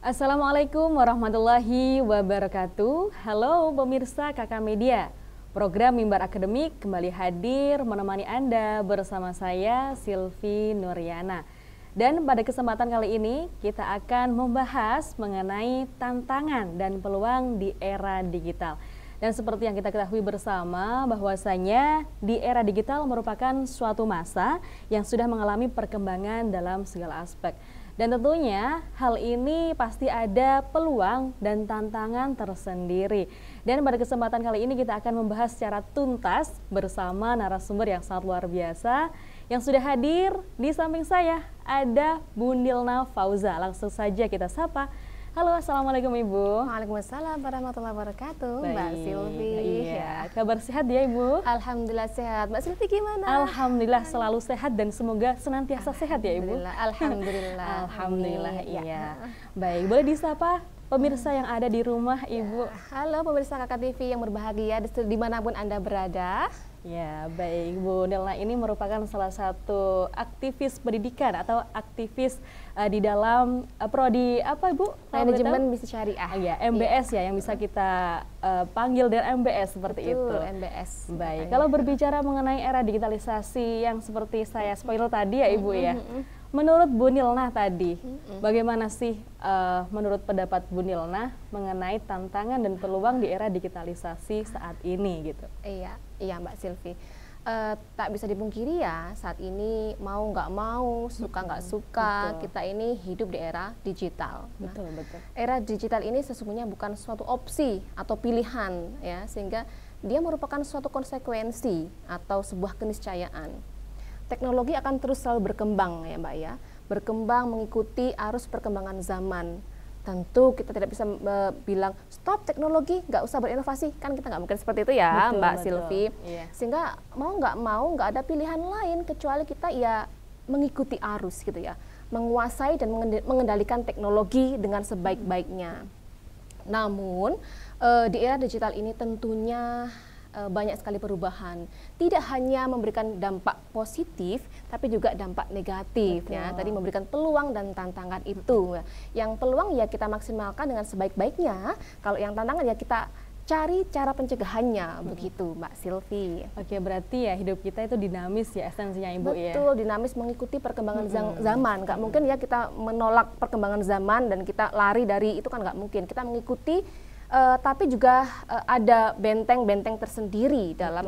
Assalamualaikum warahmatullahi wabarakatuh. Halo pemirsa KK Media. Program Mimbar Akademik kembali hadir menemani Anda bersama saya Silvi Nuriana. Dan pada kesempatan kali ini kita akan membahas mengenai tantangan dan peluang di era digital. Dan seperti yang kita ketahui bersama bahwasanya di era digital merupakan suatu masa yang sudah mengalami perkembangan dalam segala aspek. Dan tentunya hal ini pasti ada peluang dan tantangan tersendiri. Dan pada kesempatan kali ini kita akan membahas secara tuntas bersama narasumber yang sangat luar biasa yang sudah hadir di samping saya. Ada Bu Nilna Fauza. Langsung saja kita sapa. Halo, Assalamualaikum Ibu. Waalaikumsalam warahmatullahi wabarakatuh. Baik, Mbak Silvi. Iya, kabar sehat ya Ibu? Alhamdulillah sehat. Mbak Silvi gimana? Alhamdulillah selalu sehat dan semoga senantiasa sehat ya Ibu. Alhamdulillah. Alhamdulillah, iya. Baik, boleh disapa pemirsa yang ada di rumah Ibu. Halo pemirsa KK TV yang berbahagia dimanapun Anda berada. Ya, baik Bu Nilna ini merupakan salah satu aktivis pendidikan atau aktivis di dalam prodi apa Bu? Manajemen Bisnis Syariah. Ya, MBS ya yang bisa kita panggil dengan MBS seperti Betul, itu. MBS. Baik, kalau berbicara mengenai era digitalisasi yang seperti saya spoiler tadi ya Ibu ya. Menurut Bu Nilna tadi, bagaimana sih menurut pendapat Bu Nilna mengenai tantangan dan peluang di era digitalisasi saat ini gitu? Iya Mbak Silvi. Tak bisa dipungkiri ya, saat ini mau nggak mau, suka nggak suka, kita ini hidup di era digital. Betul. Era digital ini sesungguhnya bukan suatu opsi atau pilihan ya, sehingga dia merupakan suatu konsekuensi atau sebuah keniscayaan. Teknologi akan terus selalu berkembang ya Mbak ya, berkembang mengikuti arus perkembangan zaman. Tentu kita tidak bisa bilang stop teknologi, nggak usah berinovasi, kan kita nggak mungkin seperti itu ya Mbak Silvi. Iya. Sehingga mau nggak ada pilihan lain kecuali kita ya mengikuti arus gitu ya, menguasai dan mengendalikan teknologi dengan sebaik-baiknya. Namun di era digital ini tentunya banyak sekali perubahan, tidak hanya memberikan dampak positif tapi juga dampak negatif. Ya, tadi memberikan peluang dan tantangan itu. Yang peluang ya kita maksimalkan dengan sebaik-baiknya, kalau yang tantangan ya kita cari cara pencegahannya. Begitu Mbak Silvi. Oke, berarti ya hidup kita itu dinamis ya esensinya Ibu. Betul, ya. Betul, dinamis mengikuti perkembangan zaman. Nggak mungkin ya kita menolak perkembangan zaman dan kita lari dari itu, kan nggak mungkin. Kita mengikuti tapi juga ada benteng-benteng tersendiri dalam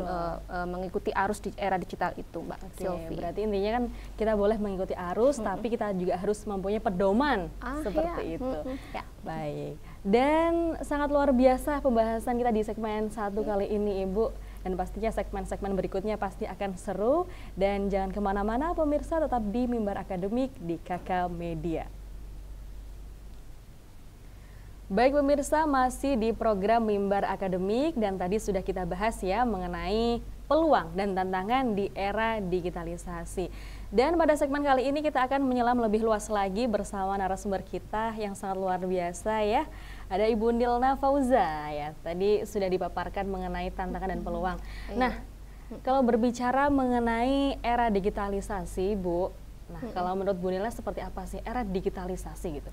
mengikuti arus di era digital itu, Mbak Silvi. Berarti intinya kan kita boleh mengikuti arus, tapi kita juga harus mempunyai pedoman seperti itu. Ya. Baik. Dan sangat luar biasa pembahasan kita di segmen 1 kali ini, Ibu. Dan pastinya segmen-segmen berikutnya pasti akan seru. Dan jangan kemana-mana pemirsa, tetap di Mimbar Akademik di KK Media. Baik pemirsa, masih di program Mimbar Akademik dan tadi sudah kita bahas ya mengenai peluang dan tantangan di era digitalisasi. Dan pada segmen kali ini kita akan menyelam lebih luas lagi bersama narasumber kita yang sangat luar biasa ya. Ada Ibu Nilna Fauza ya, tadi sudah dipaparkan mengenai tantangan dan peluang. Nah, kalau berbicara mengenai era digitalisasi Bu, nah kalau menurut Bu Nilna seperti apa sih era digitalisasi gitu?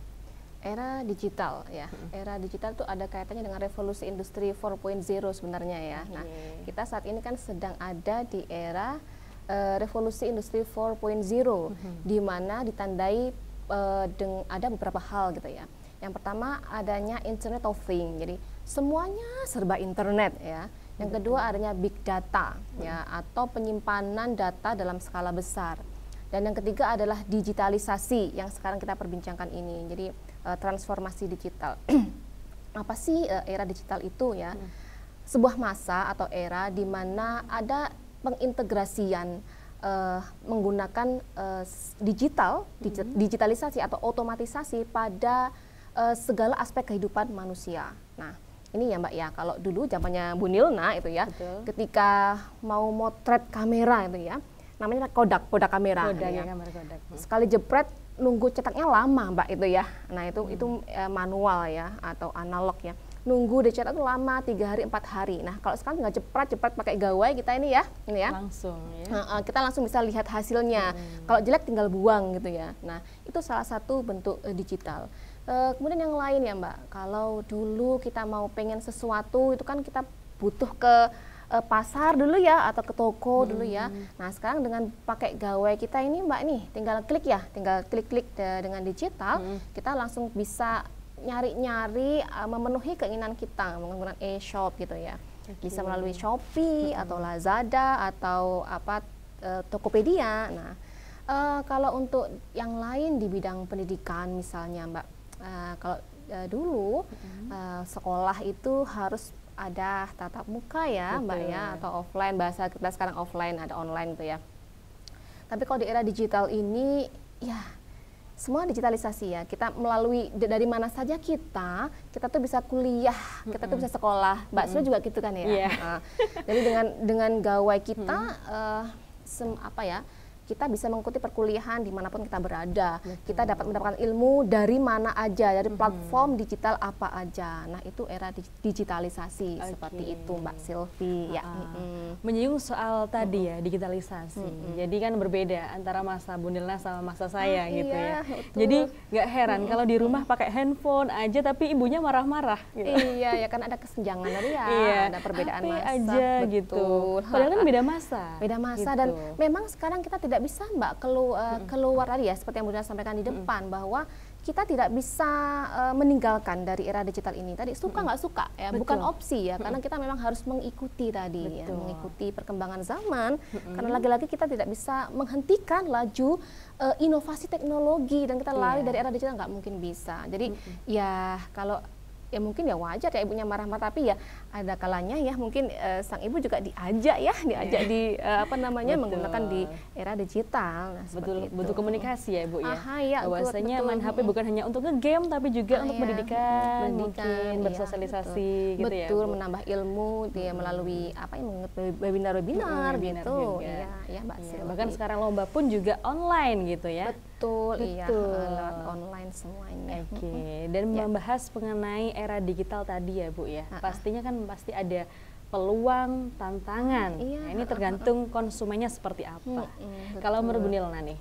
Era digital ya, era digital itu ada kaitannya dengan revolusi industri 4.0 sebenarnya ya. Nah, kita saat ini kan sedang ada di era revolusi industri 4.0 di mana ditandai ada beberapa hal gitu ya. Yang pertama adanya Internet of Things, jadi semuanya serba internet ya. Yang kedua adanya big data ya, atau penyimpanan data dalam skala besar. Dan yang ketiga adalah digitalisasi yang sekarang kita perbincangkan ini. Jadi transformasi digital. Apa sih era digital itu ya? Sebuah masa atau era di mana ada pengintegrasian menggunakan digitalisasi atau otomatisasi pada segala aspek kehidupan manusia. Nah, ini ya Mbak ya, kalau dulu zamannya Bu Nilna itu ya, ketika mau motret kamera itu ya, namanya Kodak kamera. Kodak. Sekali jepret nunggu cetaknya lama Mbak itu ya. Nah itu manual ya atau analog ya. nunggu dicetak itu lama 3 hari 4 hari. Nah kalau sekarang tinggal cepat pakai gawai kita ini ya, langsung ya. Kita langsung bisa lihat hasilnya. Kalau jelek tinggal buang gitu ya. Nah itu salah satu bentuk digital. Kemudian yang lain ya Mbak, kalau dulu kita mau pengen sesuatu itu kan kita butuh ke pasar dulu ya atau ke toko dulu ya. Nah sekarang dengan pakai gawai kita ini Mbak nih, tinggal klik dengan digital, kita langsung bisa nyari-nyari memenuhi keinginan kita menggunakan e-shop gitu ya. Bisa melalui Shopee atau Lazada atau Tokopedia. Nah, kalau untuk yang lain di bidang pendidikan misalnya Mbak, kalau dulu sekolah itu harus ada tatap muka ya Mbak ya, atau offline, bahasa kita sekarang offline, ada online gitu ya. Tapi kalau di era digital ini ya semua digitalisasi ya, kita melalui dari mana saja kita tuh bisa kuliah, kita tuh bisa sekolah. Mbak Sri juga gitu kan ya. Jadi dengan gawai kita kita bisa mengikuti perkuliahan dimanapun kita berada. Kita dapat mendapatkan ilmu dari mana aja, dari platform digital apa aja. Nah itu era digitalisasi seperti itu Mbak Silvi. Menyinggung soal tadi ya digitalisasi. Jadi kan berbeda antara masa Bu Nilna sama masa saya gitu ya. Betul. Jadi nggak heran kalau di rumah pakai handphone aja tapi ibunya marah-marah. Gitu. Iya ya, kan ada kesenjangan tadi ya, ada perbedaan masa aja gitu. Padahal kan beda masa. Beda masa gitu. Dan memang sekarang kita tidak bisa Mbak keluar tadi ya, seperti yang Bu Nilna sampaikan di depan, bahwa kita tidak bisa meninggalkan dari era digital ini. Tadi suka nggak suka ya, bukan opsi ya, karena kita memang harus mengikuti tadi ya, mengikuti perkembangan zaman. Karena lagi-lagi kita tidak bisa menghentikan laju inovasi teknologi dan kita lari dari era digital, nggak mungkin bisa. Jadi ya kalau ya mungkin ya wajar ya ibunya marah-marah, tapi ya ada kalanya ya mungkin sang ibu juga diajak di menggunakan di era digital. Nah, butuh komunikasi ya Ibu ya. Bahwasanya main HP bukan hanya untuk nge-game tapi juga untuk pendidikan, mungkin bersosialisasi gitu ya. Betul, menambah ilmu dia melalui webinar gitu. Iya Mbak Silvi. Bahkan sekarang lomba pun juga online gitu ya. Betul. Lewat online semuanya. Dan membahas mengenai era digital tadi ya Bu ya. Pastinya kan pasti ada peluang, tantangan. Nah, ini tergantung konsumennya seperti apa. Kalau menurut Bu Nilna nih,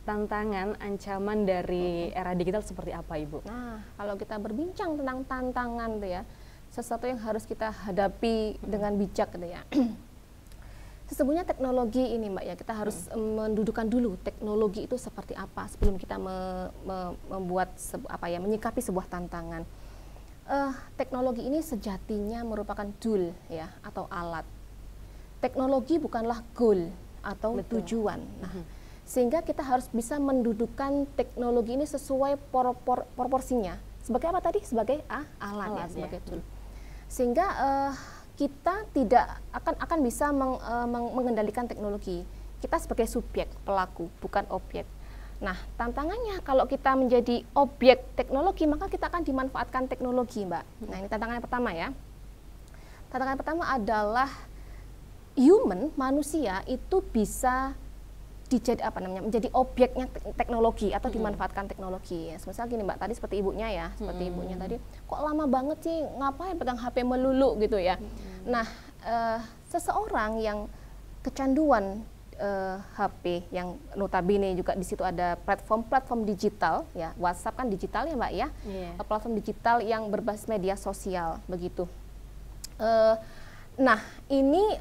tantangan, ancaman dari era digital seperti apa Ibu? Nah, kalau kita berbincang tentang tantangan tuh ya, sesuatu yang harus kita hadapi dengan bijak gitu ya. Sesungguhnya teknologi ini Mbak ya, kita harus mendudukan dulu teknologi itu seperti apa sebelum kita menyikapi sebuah tantangan. Teknologi ini sejatinya merupakan tool ya, atau alat. Teknologi bukanlah goal atau tujuan. Nah, sehingga kita harus bisa mendudukan teknologi ini sesuai proporsinya. Sebagai apa tadi? Sebagai alat ya, sebagai tool. Sehingga kita tidak akan bisa mengendalikan teknologi. Kita sebagai subjek, pelaku, bukan objek. Nah, tantangannya kalau kita menjadi objek teknologi, maka kita akan dimanfaatkan teknologi, Mbak. Nah, ini tantangan yang pertama ya. Tantangan pertama adalah manusia itu bisa menjadi objeknya teknologi atau dimanfaatkan teknologi. Misal gini Mbak, tadi seperti ibunya ya, tadi, kok lama banget sih ngapain pegang HP melulu gitu ya. Nah, seseorang yang kecanduan HP yang notabene juga di situ ada platform digital ya, WhatsApp kan digital ya Mbak ya, platform digital yang berbasis media sosial begitu. Nah, ini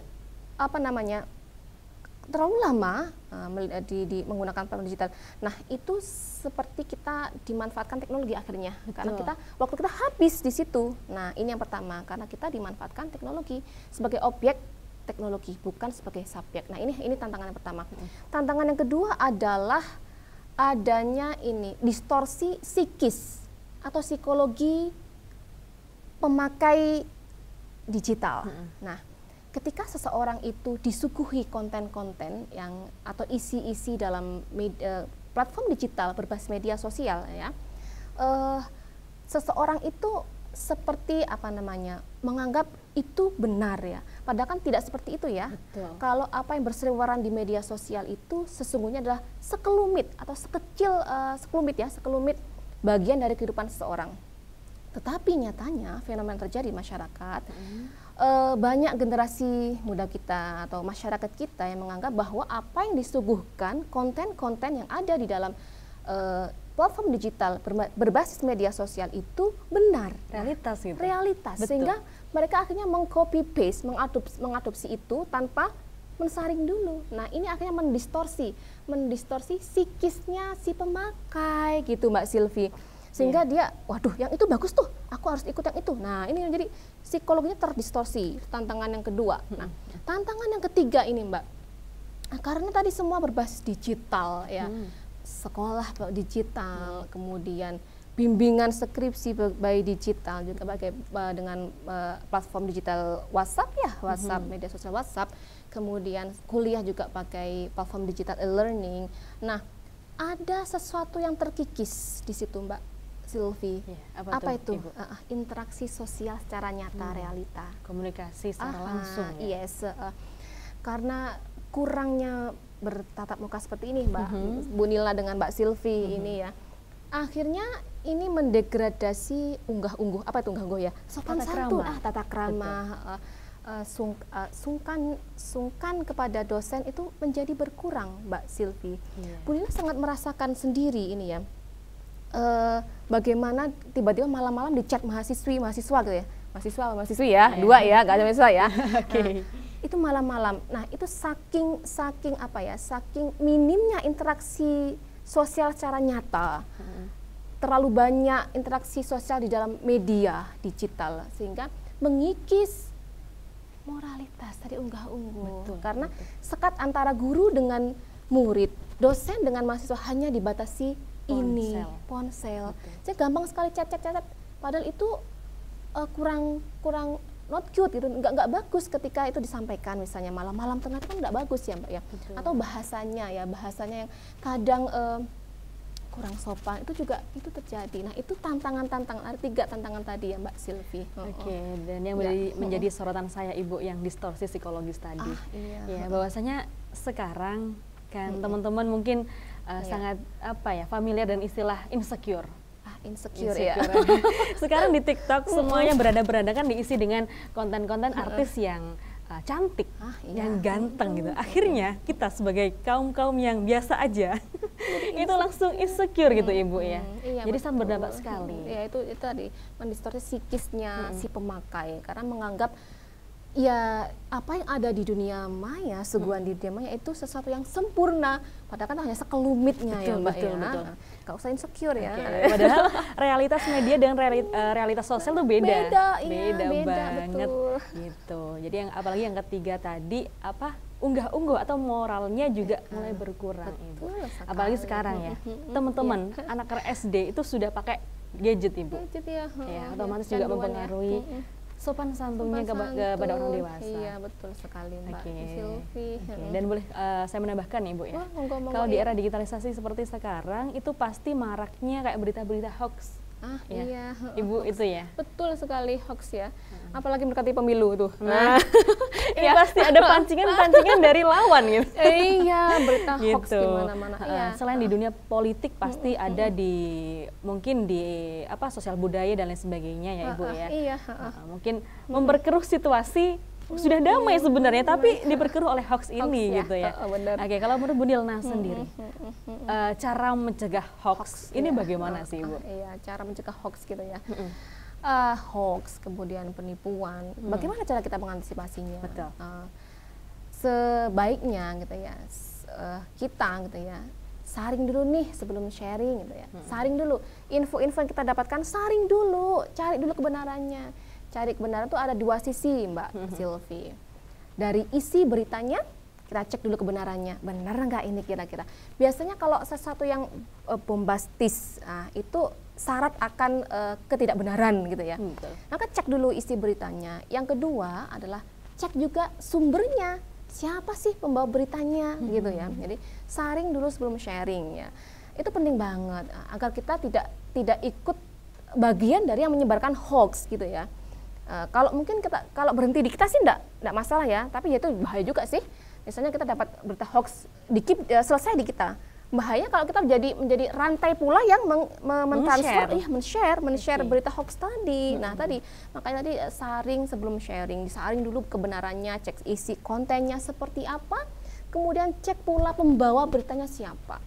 terlalu lama menggunakan platform digital. Nah, itu seperti kita dimanfaatkan teknologi akhirnya. Karena waktu kita habis di situ. Nah, ini yang pertama, karena kita dimanfaatkan teknologi sebagai objek teknologi, bukan sebagai subjek. Nah, ini tantangan yang pertama. Tantangan yang kedua adalah adanya distorsi psikis atau psikologi pemakai digital. Nah, ketika seseorang itu disuguhi konten-konten atau isi-isi dalam platform digital berbasis media sosial ya, seseorang itu seperti menganggap itu benar ya, padahal kan tidak seperti itu ya. Kalau apa yang berseliweran di media sosial itu sesungguhnya adalah sekelumit atau sekelumit bagian dari kehidupan seseorang. Tetapi nyatanya fenomena terjadi di masyarakat, banyak generasi muda kita atau masyarakat kita yang menganggap bahwa apa yang disuguhkan, konten-konten yang ada di dalam platform digital berbasis media sosial itu benar. Realitas gitu. Realitas. Betul. Sehingga mereka akhirnya meng-copy paste, mengadopsi itu tanpa mensaring dulu. Nah, ini akhirnya mendistorsi psikisnya si pemakai gitu, Mbak Silvi. Sehingga dia, waduh, yang itu bagus tuh, aku harus ikut yang itu. Nah, ini jadi psikologinya terdistorsi. Tantangan yang kedua. Nah, tantangan yang ketiga ini, Mbak, karena tadi semua berbasis digital ya, sekolah digital, kemudian bimbingan skripsi by digital juga dengan platform digital WhatsApp ya, WhatsApp, media sosial WhatsApp, kemudian kuliah juga pakai platform digital e-learning. Nah, ada sesuatu yang terkikis di situ, Mbak Silvi. Ya, apa itu? Ibu? Interaksi sosial secara nyata, realita. Komunikasi secara langsung. Ya? Yes, karena kurangnya bertatap muka seperti ini, Mbak Bu Nila dengan Mbak Silvi ini ya. Akhirnya ini mendegradasi unggah-ungguh, apa itu unggah-ungguh ya? Sopan santun, tata krama, sungkan kepada dosen itu menjadi berkurang, Mbak Silvi. Bu Nila sangat merasakan sendiri ini ya. Bagaimana tiba-tiba malam-malam di chat mahasiswa gitu ya, mahasiswi ya, dua ya, gak ada mahasiswa ya. Itu malam-malam. Nah, itu saking minimnya interaksi sosial secara nyata, terlalu banyak interaksi sosial di dalam media digital sehingga mengikis moralitas tadi unggah-ungguh. Karena sekat antara guru dengan murid, dosen dengan mahasiswa hanya dibatasi ponsel. Saya gampang sekali chat. Padahal itu kurang not cute gitu, nggak bagus ketika itu disampaikan misalnya malam-malam tengah itu kan nggak bagus ya, Mbak ya. Betul. Atau bahasanya yang kadang kurang sopan, itu juga itu terjadi. Nah, itu ada 3 tantangan tadi ya, Mbak Silvi. Dan yang menjadi sorotan saya, Ibu, yang distorsi psikologis tadi. Ya, bahwasanya sekarang kan teman-teman mungkin sangat familiar dan istilah insecure ya. Sekarang di TikTok semuanya berada kan diisi dengan konten-konten artis yang cantik, yang ganteng gitu. Akhirnya kita sebagai kaum yang biasa aja itu langsung insecure gitu, Ibu ya. Jadi sangat berdampak sekali. Ya itu tadi mendistorsi psikisnya si pemakai karena menganggap ya apa yang ada di dunia maya, suguhan di dunia maya itu sesuatu yang sempurna, padahal kan hanya sekelumitnya ya, Mbak. Betul. Gak usah insecure ya. Padahal realitas media dan realitas sosial tuh beda banget betul. Gitu. Jadi apalagi yang ketiga tadi unggah-ungguh atau moralnya juga mulai berkurang, Ibu. Apalagi sekarang ya, teman-teman anak SD itu sudah pakai gadget, Ibu. Ya, otomatis juga mempengaruhi sopan santunnya kepada orang dewasa. Iya, betul sekali, Mbak Silvi. Dan boleh saya menambahkan nih, Bu ya. Kalau di era digitalisasi seperti sekarang itu pasti maraknya kayak berita-berita hoax. Iya. Ibu itu ya. Betul sekali, hoax ya. Apalagi mendekati pemilu tuh. Ini pasti ada pancingan dari lawan gitu. Iya, berita hoax di mana-mana. Selain di dunia politik pasti ada mungkin di sosial budaya dan lain sebagainya ya, Ibu ya. Iya. Mungkin memperkeruh situasi sudah damai sebenarnya, tapi diperkeruh oleh hoax ini gitu ya. Oke, kalau menurut Bu Nilna sendiri, cara mencegah hoax ini bagaimana sih, Ibu? Iya, cara mencegah hoax gitu ya. Hoax, kemudian penipuan, bagaimana cara kita mengantisipasinya? Betul. Sebaiknya gitu ya, kita gitu ya, saring dulu nih sebelum sharing gitu ya. Saring dulu, info-info yang kita dapatkan saring dulu, cari dulu kebenarannya. Cari kebenaran itu ada 2 sisi, Mbak Silvi. Dari isi beritanya, kita cek dulu kebenarannya. Benar nggak ini kira-kira? Biasanya kalau sesuatu yang bombastis, itu syarat akan ketidakbenaran gitu ya. Maka cek dulu isi beritanya. Yang kedua adalah cek juga sumbernya. Siapa sih pembawa beritanya gitu ya. Jadi saring dulu sebelum sharing ya. Itu penting banget agar kita tidak ikut bagian dari yang menyebarkan hoax gitu ya. Kalau mungkin kalau berhenti di kita sih enggak masalah ya, tapi ya itu bahaya juga sih. Misalnya kita dapat berita hoax selesai di kita. bahaya kalau kita menjadi rantai pula yang men-share berita hoax tadi. Nah, makanya tadi saring sebelum sharing, disaring dulu kebenarannya, cek isi kontennya seperti apa, kemudian cek pula pembawa beritanya siapa.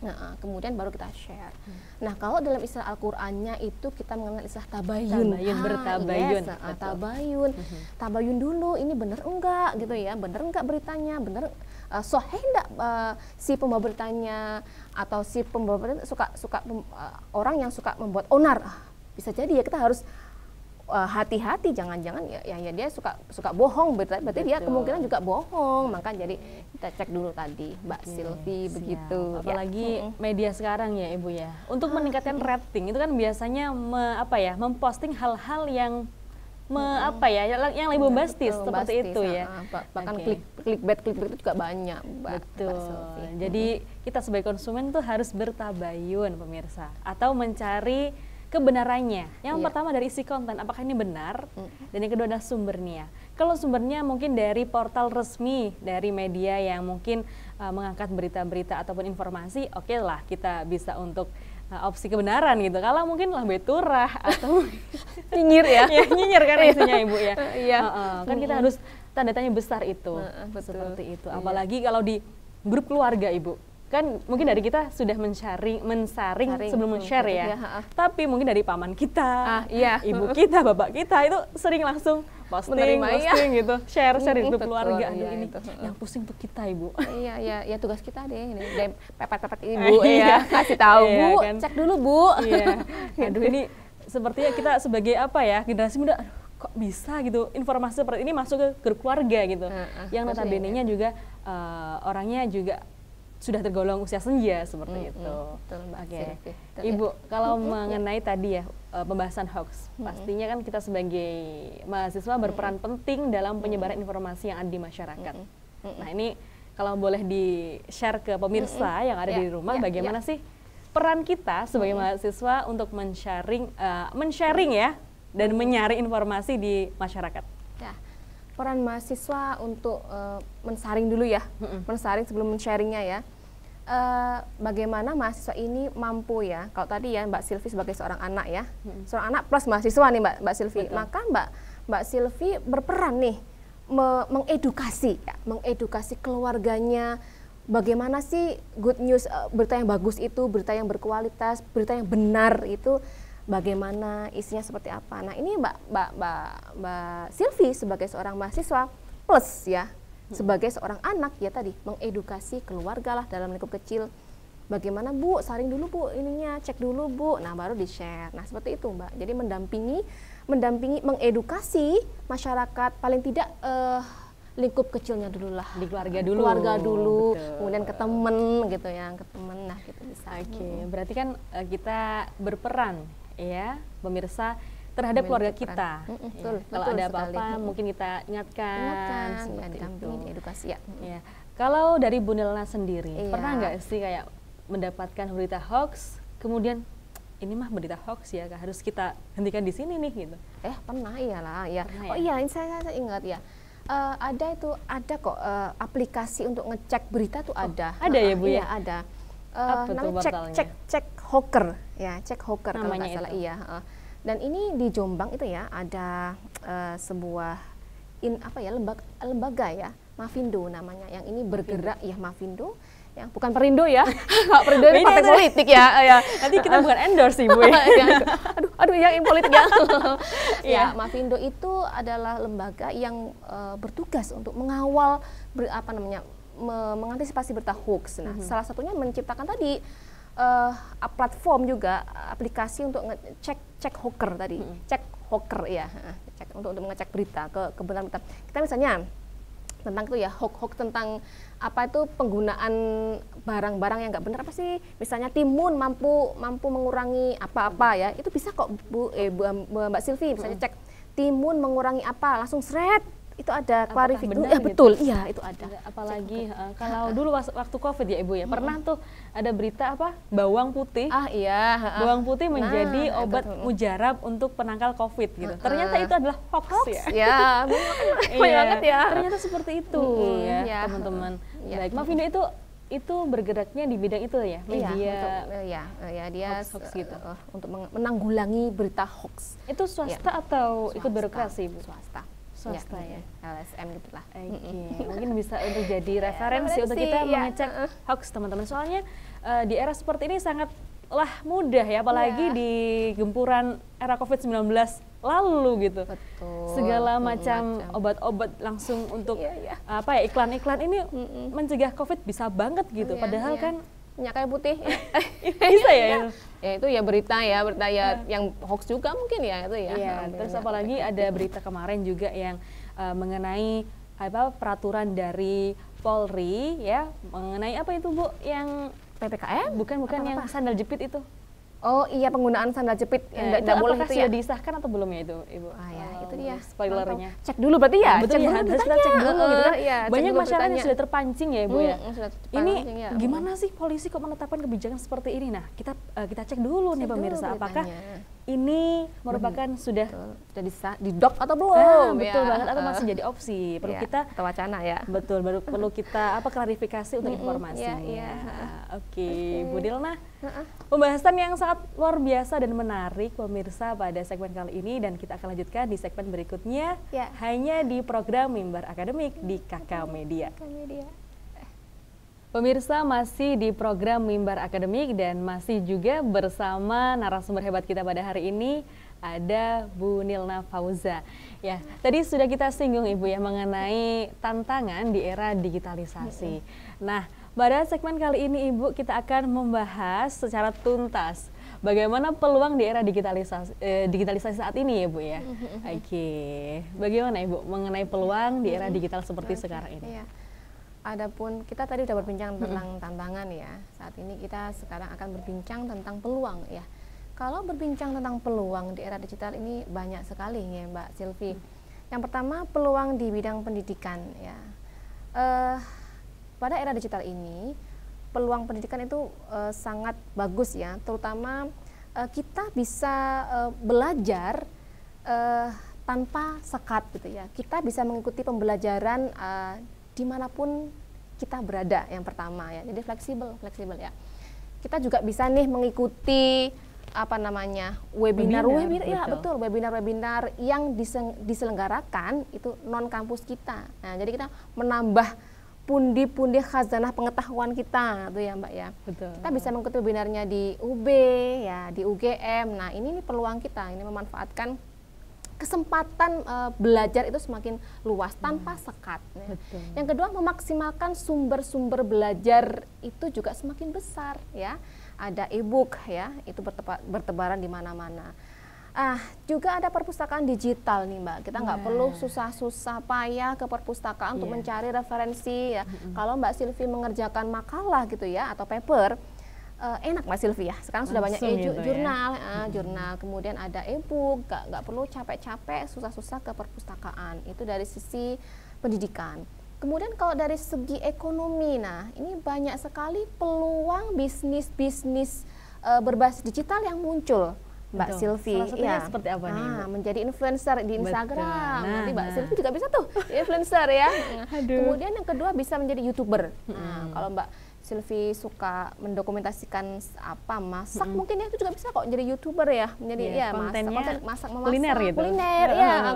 Nah, kemudian baru kita share. Nah, kalau dalam istilah Al-Qur'annya itu kita mengenal istilah tabayun. Bertabayun. Tabayun. Tabayun dulu, ini benar enggak gitu ya, benar enggak beritanya, benar sahih enggak si pembawa beritanya, atau si pembawa berita orang yang suka membuat onar. Bisa jadi ya kita harus hati-hati, jangan-jangan ya dia suka bohong, berarti dia kemungkinan juga bohong, maka jadi kita cek dulu tadi Mbak Silvi begitu. Apalagi media sekarang ya Ibu ya, untuk meningkatkan rating itu kan biasanya memposting hal-hal yang yang lebih bombastis seperti itu ya. Bahkan clickbait itu juga banyak, Mbak. Betul. Jadi kita sebagai konsumen tuh harus bertabayun pemirsa, atau mencari kebenarannya. Yang pertama dari isi konten, apakah ini benar? Dan yang kedua adalah sumbernya. Kalau sumbernya mungkin dari portal resmi, dari media yang mungkin mengangkat berita-berita ataupun informasi, oke lah kita bisa untuk opsi kebenaran gitu. Kalau mungkin lah beturah atau nyinyir ya. Ya, nyinyir kan isinya Ibu ya. Iya. Kan kita harus tanda tanya besar itu. Seperti itu. Apalagi kalau di grup keluarga Ibu. Kan mungkin dari kita sudah mensaring sebelum men-share ya. Tapi mungkin dari paman kita, ibu kita, bapak kita itu sering langsung posting gitu, share di grup keluarga. Aduh, ini yang pusing tuh kita Ibu. Iya, tugas kita deh ini pepet-pepet Ibu ya, kasih tahu Bu, kan? Cek dulu Bu. Iya. Aduh, ini sepertinya kita sebagai generasi muda, kok bisa gitu informasi seperti ini masuk ke grup keluarga gitu. Yang notabene-nya juga orangnya juga sudah tergolong usia senja seperti itu. Oke. Ibu, kalau mengenai tadi ya pembahasan hoax, pastinya kan kita sebagai mahasiswa berperan penting dalam penyebaran informasi yang ada di masyarakat. Nah, ini kalau boleh di-share ke pemirsa yang ada di rumah, bagaimana sih peran kita sebagai mahasiswa untuk men-sharing ya dan menyaring informasi di masyarakat? Ya. Peran mahasiswa untuk mensaring dulu ya, mensaring sebelum men-sharingnya ya. Bagaimana mahasiswa ini mampu ya, kalau tadi ya Mbak Silvi sebagai seorang anak ya, seorang anak plus mahasiswa nih Mbak Silvi, maka Mbak Silvi berperan nih mengedukasi keluarganya, bagaimana sih good news, berita yang bagus itu, berita yang berkualitas, berita yang benar itu bagaimana, isinya seperti apa. Nah, ini Mbak Silvi sebagai seorang mahasiswa plus ya sebagai seorang anak ya tadi mengedukasi keluarga lah dalam lingkup kecil. Bagaimana Bu, saring dulu Bu ininya, cek dulu Bu. Nah, baru di-share. Nah, seperti itu Mbak. Jadi mendampingi, mengedukasi masyarakat, paling tidak lingkup kecilnya dulu lah. Di keluarga dulu. Betul. Kemudian ke temen gitu ya, nah gitu bisa. Oke, berarti kan kita berperan ya pemirsa terhadap keluarga kita. Betul, kalau ada apa-apa mungkin kita ingatkan seperti itu. Edukasi ya. Kalau dari Bu Nelna sendiri, pernah nggak sih kayak mendapatkan berita hoax, kemudian ini mah berita hoax ya, harus kita hentikan di sini nih gitu? Pernah, iyalah ya. Pernah, ini saya ingat ya. Ada kok aplikasi untuk ngecek berita tuh ada. Ada ya Bu ya? Iya, ada. Namanya cek Hawker ya, cek Hawker kalau nggak salah. Iya. Dan ini di Jombang itu ya ada sebuah lembaga ya, Mavindo namanya, yang ini bergerak ya, Mavindo yang bukan Perindo ya. Perindo ini partai politik ya. Nanti kita bukan endorse Ibu ya. aduh yang politik ya. Ya, Mavindo itu adalah lembaga yang bertugas untuk mengawal mengantisipasi berita hoax. Nah, salah satunya menciptakan tadi platform juga, aplikasi untuk cek Hawker tadi, cek Hawker ya, untuk mengecek berita, kebenaran berita. Kita misalnya tentang itu ya, hoax tentang apa itu penggunaan barang-barang yang nggak benar apa sih, misalnya timun mampu mengurangi apa-apa ya, itu bisa kok Mbak Silvi misalnya cek timun mengurangi apa, langsung seret itu ada klarifikasi. Betul, iya itu ada. Apalagi kalau dulu waktu Covid ya Ibu ya, pernah tuh ada berita bawang putih. Bawang putih menjadi obat mujarab untuk penangkal Covid gitu. Ternyata itu adalah hoax ya. Banyak banget ya. Ternyata seperti itu ya teman-teman. Baik, Mavindo itu itu bergeraknya di bidang itu ya, media dia hoax gitu. Untuk menanggulangi berita hoax. Itu swasta atau ikut birokrasi, Bu? Swasta ya. LSM gitulah. Mungkin bisa untuk jadi referensi untuk kita mengecek hoax teman-teman. Soalnya di era seperti ini sangatlah mudah ya, apalagi di gempuran era COVID-19 lalu gitu. Betul. Segala macam obat-obat langsung untuk iklan-iklan ini mencegah COVID bisa banget gitu. Padahal kan minyak kayu putih bisa ya. Ya itu ya berita yang hoax juga mungkin ya itu ya. Iya, terus apalagi ada berita kemarin juga yang mengenai peraturan dari Polri ya, mengenai apa itu Bu, yang PPKM? Bukan yang sandal jepit itu. Oh iya, penggunaan sandal jepit yang tidak boleh itu sudah disahkan atau belum ya itu, Ibu? Itu dia spoilernya. Cek dulu berarti ya. Betul ya, harus kita cek dulu gitu kan. Banyak masyarakat yang sudah terpancing ya, Ibu ya. Ini gimana sih polisi kok menetapkan kebijakan seperti ini? Nah, kita cek dulu nih pemirsa, apakah ini merupakan sudah didok atau belum? Betul banget, atau masih jadi opsi? Perlu kita wacana ya. Betul, baru perlu kita klarifikasi untuk informasinya. Oke, Bu Dilna. Pembahasan yang sangat luar biasa dan menarik pemirsa pada segmen kali ini, dan kita akan lanjutkan di segmen berikutnya hanya di program Mimbar Akademik di Kakak Media. Pemirsa, masih di program Mimbar Akademik dan masih juga bersama narasumber hebat kita pada hari ini, ada Bu Nilna Fauza. Ya, tadi sudah kita singgung Ibu ya mengenai tantangan di era digitalisasi. Nah, pada segmen kali ini Ibu kita akan membahas secara tuntas bagaimana peluang di era digitalisasi saat ini ya Bu ya. Oke, bagaimana Ibu mengenai peluang di era digital seperti sekarang ini? Adapun kita tadi sudah berbincang tentang tantangan ya. Saat ini kita sekarang akan berbincang tentang peluang ya. Kalau berbincang tentang peluang di era digital ini banyak sekali ya Mbak Silvi. Yang pertama, peluang di bidang pendidikan ya. Pada era digital ini peluang pendidikan itu sangat bagus ya. Terutama kita bisa belajar tanpa sekat gitu ya. Kita bisa mengikuti pembelajaran dimanapun kita berada, yang pertama ya. Jadi fleksibel ya. Kita juga bisa nih mengikuti webinar ya, betul, webinar yang diselenggarakan itu non kampus kita. Nah, jadi kita menambah pundi-pundi khazanah pengetahuan kita tuh ya Mbak ya. Betul. Kita bisa mengikuti webinarnya di UB ya, di UGM. Nah, ini nih peluang kita, ini memanfaatkan kesempatan belajar itu semakin luas tanpa sekat. Ya. Yang kedua, memaksimalkan sumber-sumber belajar itu juga semakin besar ya. Ada e-book ya, itu bertebaran di mana-mana. Juga ada perpustakaan digital nih Mbak. Kita nggak perlu susah-susah payah ke perpustakaan untuk mencari referensi ya. Kalau Mbak Silvi mengerjakan makalah gitu ya atau paper, enak Mbak Silvi ya. Sekarang sudah banyak jurnal, jurnal. Kemudian ada e-book, nggak perlu capek-capek susah-susah ke perpustakaan. Itu dari sisi pendidikan. Kemudian kalau dari segi ekonomi, nah ini banyak sekali peluang bisnis berbasis digital yang muncul, Mbak Silvi. Salah satunya seperti apa nih? Menjadi influencer di Instagram. Nanti Mbak Silvi juga bisa tuh influencer ya. Kemudian yang kedua bisa menjadi YouTuber. Kalau Mbak Silvi suka mendokumentasikan masak, mungkin ya itu juga bisa kok jadi YouTuber ya. Menjadi masak kuliner gitu.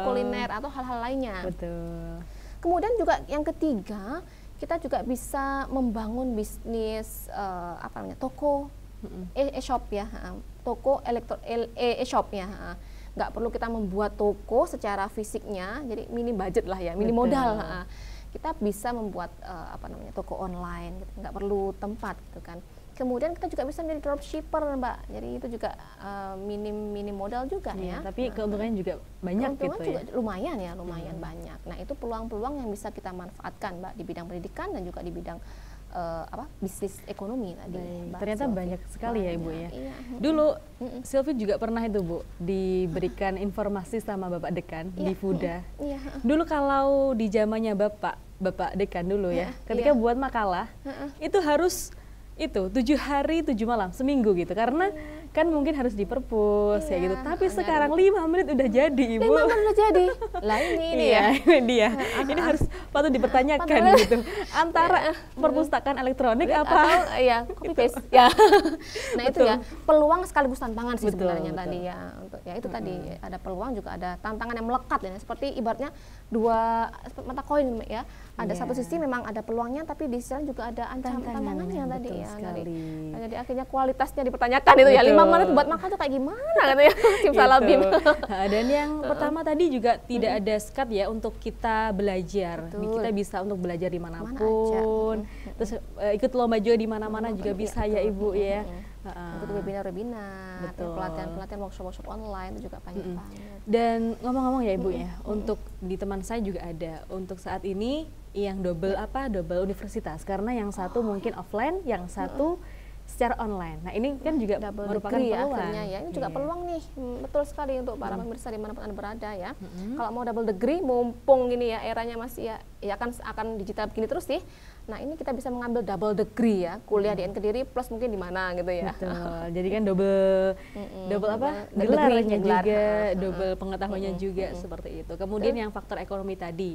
Kuliner atau hal-hal lainnya. Betul. Kemudian juga yang ketiga, kita juga bisa membangun bisnis toko e-shop ya, toko e-shop ya. Nggak perlu kita membuat toko secara fisiknya, jadi mini budget lah ya, mini modal. Kita bisa membuat toko online, gitu. Nggak perlu tempat gitu kan. Kemudian kita juga bisa menjadi dropshipper Mbak, jadi itu juga minim modal juga ya. Tapi keuntungannya juga banyak gitu juga ya? Lumayan banyak. Nah itu peluang-peluang yang bisa kita manfaatkan Mbak di bidang pendidikan dan juga di bidang bisnis ekonomi tadi. Ternyata banyak sekali ya Ibu ya. Iya. Dulu Silvi juga pernah itu Bu diberikan informasi sama Bapak Dekan di FUDA. Dulu kalau di zamannya Bapak Dekan dulu ya, ketika buat makalah itu harus 7 hari 7 malam, seminggu gitu, karena kan mungkin harus di perpus Iya, ya gitu. Tapi sekarang 5 menit udah jadi, Ibu. 5 menit udah jadi. Lah ini Iya, ya. ini dia. Ini harus patut dipertanyakan gitu. Antara perpustakaan elektronik apa? Atau ya copy paste ya. Nah itu Betul. ya peluang sekaligus tantangan sih Betul, sebenarnya betul. tadi ya. Untuk ya itu tadi ada peluang juga ada tantangan yang melekat ya. Seperti ibaratnya dua mata koin ya. Ada Iya. satu sisi memang ada peluangnya, tapi di sisi lain juga ada tantangannya tadi betul ya. sekali. Nah, jadi akhirnya kualitasnya dipertanyakan itu ya. 5 Betul. menit buat makan tuh kayak gimana gitu ya. Simsalabim. Gitu. Nah, dan yang pertama tadi juga tidak ada sekat ya untuk kita belajar. Betul. Kita bisa untuk belajar dimanapun. aja. Terus ikut lomba juga di mana-mana juga bisa ya Ibu ya. Ikut webinar-webinar, Betul. pelatihan-pelatihan, workshop-workshop online itu juga banyak banget. Dan ngomong-ngomong ya Ibu ya, untuk di teman saya juga ada untuk saat ini yang double universitas, karena yang satu mungkin offline, yang satu secara online. Nah ini kan juga Double merupakan degree ya peluang. akhirnya ya. Ini juga Iya. peluang nih, betul sekali untuk para pemirsa dimanapun Anda berada ya. Kalau mau double degree, mumpung gini ya eranya masih ya akan digital begini terus sih. Nah ini kita bisa mengambil double degree ya, kuliah di Kediri plus mungkin di mana gitu ya. Betul. Jadi kan double apa? Double Gelarnya degree-nya, gelar. juga, double pengetahuannya juga seperti itu. Kemudian yang faktor ekonomi tadi,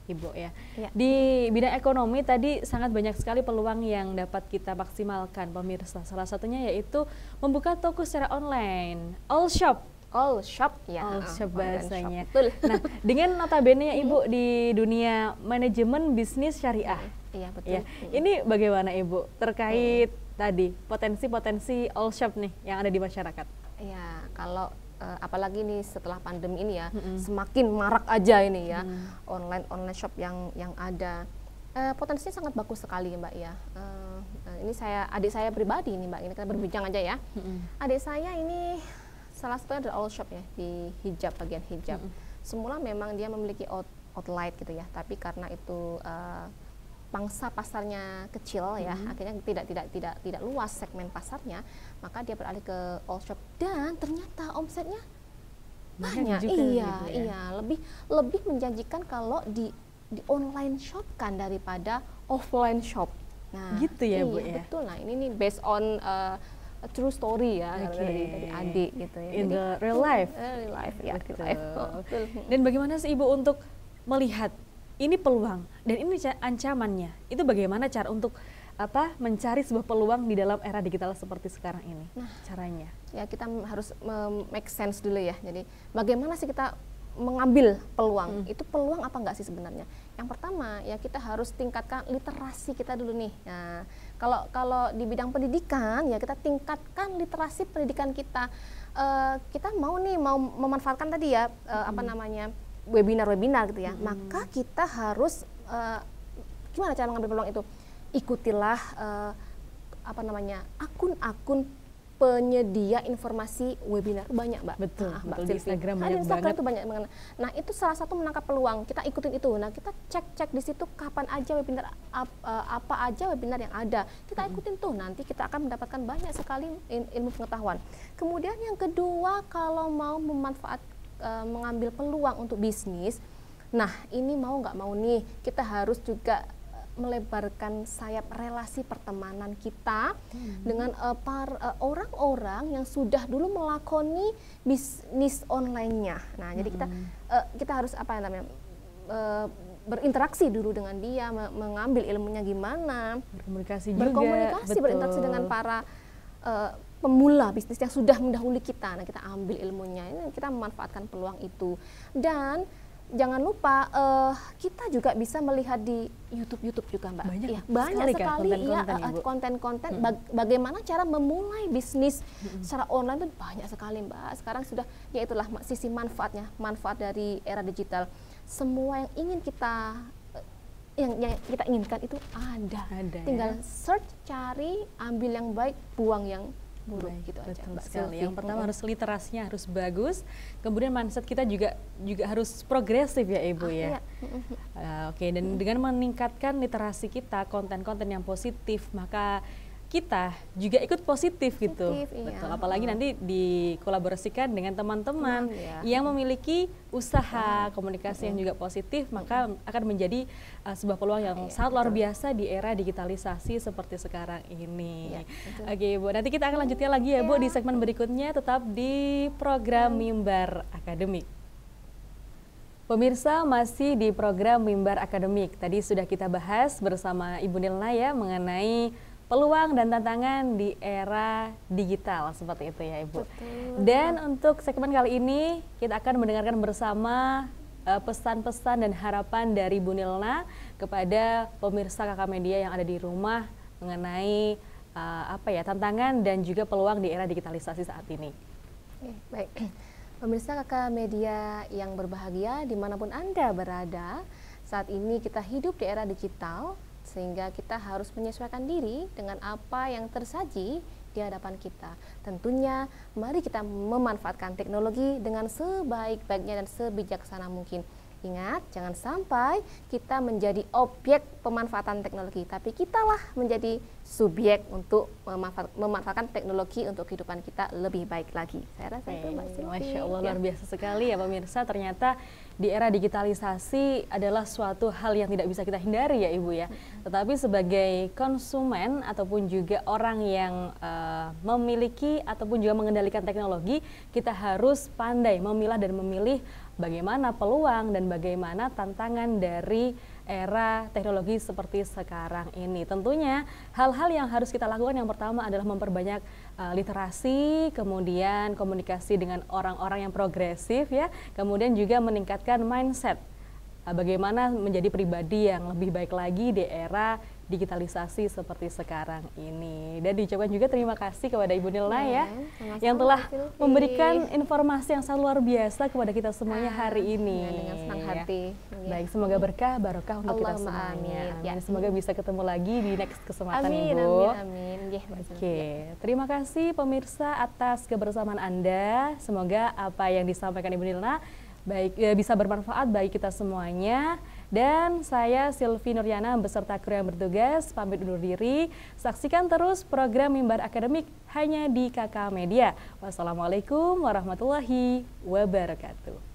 Ibu ya. Iya. Di bidang ekonomi tadi sangat banyak sekali peluang yang dapat kita maksimalkan pemirsa. Salah satunya yaitu membuka toko secara online, all shop. All shop ya. All shop online bahasanya. shop, betul. Nah, dengan notabene Ibu di dunia manajemen bisnis syariah. Iya betul. Ya, ini bagaimana Ibu terkait tadi potensi-potensi all shop nih yang ada di masyarakat? Ya, kalau apalagi nih setelah pandemi ini ya, semakin marak aja ini ya, online shop yang ada. Potensinya sangat bagus sekali Mbak ya. Ini adik saya pribadi nih Mbak, ini kita berbincang aja ya. Adik saya ini salah satunya adalah all shop ya di hijab, bagian hijab. Semula memang dia memiliki outlet gitu ya, tapi karena itu pangsa pasarnya kecil ya, akhirnya tidak luas segmen pasarnya, maka dia beralih ke all shop dan ternyata omsetnya banyak. juga Iya, gitu ya. iya, lebih menjanjikan kalau di online shop kan daripada offline shop. Nah, Gitu ya, iya, Bu, ya? betul. Nah, ini nih based on a true story ya Oke. dari adik gitu ya. In the real life. Real life ya, real Betul. life. Oh, betul. Dan bagaimana sih Ibu untuk melihat ini peluang dan ini ancamannya? Itu bagaimana cara untuk mencari sebuah peluang di dalam era digital seperti sekarang ini? Caranya? Ya kita harus make sense dulu ya. Jadi bagaimana sih kita mengambil peluang? Itu peluang apa enggak sih sebenarnya? Yang pertama ya kita harus tingkatkan literasi kita dulu nih. Nah, kalau di bidang pendidikan ya kita tingkatkan literasi pendidikan kita. Kita mau memanfaatkan tadi ya webinar gitu ya. Maka kita harus gimana cara mengambil peluang itu? Ikutilah akun-akun penyedia informasi webinar banyak Mbak. Betul, Mbak betul. Di Silvi. Instagram Di banyak Instagram banget. itu banyak banget. Nah itu salah satu menangkap peluang. Kita ikutin itu. Nah kita cek di situ kapan aja webinar apa aja webinar yang ada. Kita ikutin tuh. Nanti kita akan mendapatkan banyak sekali ilmu pengetahuan. Kemudian yang kedua kalau mau mengambil peluang untuk bisnis. Nah ini mau nggak mau nih kita harus juga melebarkan sayap relasi pertemanan kita dengan orang-orang yang sudah dulu melakoni bisnis online-nya. Nah, jadi kita harus berinteraksi dulu dengan dia, mengambil ilmunya gimana, Berkomunikasi berinteraksi dengan para pemula bisnis yang sudah mendahului kita. Nah, kita ambil ilmunya, ini kita memanfaatkan peluang itu. Dan jangan lupa kita juga bisa melihat di YouTube juga Mbak. Banyak sekali konten-konten bagaimana cara memulai bisnis secara online itu banyak sekali Mbak. Sekarang sudah ya itulah sisi manfaatnya, manfaat dari era digital. Semua yang ingin yang kita inginkan itu ada. Tinggal search, cari, ambil yang baik, buang yang buruk gitu aja Betul Mbak sekali. Silvi. Yang pertama harus literasinya harus bagus, kemudian mindset kita juga harus progresif ya Ibu ya. Iya. Oke, dan dengan meningkatkan literasi kita, konten-konten yang positif, maka kita juga ikut positif gitu. Iya. Betul, apalagi nanti dikolaborasikan dengan teman-teman yang memiliki usaha komunikasi yang juga positif, maka akan menjadi sebuah peluang yang sangat luar biasa di era digitalisasi seperti sekarang ini. Oke Bu, nanti kita akan lanjutkan lagi ya Bu di segmen berikutnya, tetap di program Mimbar Akademik. Pemirsa, masih di program Mimbar Akademik. Tadi sudah kita bahas bersama Ibu Nilna ya mengenai peluang dan tantangan di era digital, seperti itu ya Ibu. Betul. Dan untuk segmen kali ini kita akan mendengarkan bersama pesan-pesan dan harapan dari Bu Nilna kepada pemirsa KK Media yang ada di rumah mengenai tantangan dan juga peluang di era digitalisasi saat ini. Baik, pemirsa KK Media yang berbahagia dimanapun Anda berada, saat ini kita hidup di era digital, sehingga kita harus menyesuaikan diri dengan apa yang tersaji di hadapan kita. Tentunya mari kita memanfaatkan teknologi dengan sebaik-baiknya dan sebijaksana mungkin. Ingat, jangan sampai kita menjadi objek pemanfaatan teknologi, tapi kitalah menjadi subjek untuk memanfaatkan teknologi untuk kehidupan kita lebih baik lagi. Saya rasa itu Mbak Silvi. Masya Allah, luar biasa sekali ya pemirsa. Ternyata di era digitalisasi adalah suatu hal yang tidak bisa kita hindari ya Ibu ya. Tetapi sebagai konsumen ataupun juga orang yang memiliki ataupun juga mengendalikan teknologi, kita harus pandai memilah dan memilih bagaimana peluang dan bagaimana tantangan dari era teknologi seperti sekarang ini. Tentunya hal-hal yang harus kita lakukan yang pertama adalah memperbanyak literasi, kemudian komunikasi dengan orang-orang yang progresif ya, kemudian juga meningkatkan mindset bagaimana menjadi pribadi yang lebih baik lagi di era digitalisasi seperti sekarang ini. Dan diucapkan juga terima kasih kepada Ibu Nilna ya, yang telah memberikan informasi yang sangat luar biasa kepada kita semuanya hari ini. Dengan senang hati. Baik, semoga berkah, barokah untuk kita semuanya. Amin. Semoga bisa ketemu lagi di next kesempatan Ibu. Amin. Oke, terima kasih pemirsa atas kebersamaan Anda. Semoga apa yang disampaikan Ibu Nilna bisa bermanfaat bagi kita semuanya. Dan saya Silvi Nuryana beserta kru yang bertugas pamit undur diri. Saksikan terus program Mimbar Akademik hanya di KK Media. Wassalamualaikum warahmatullahi wabarakatuh.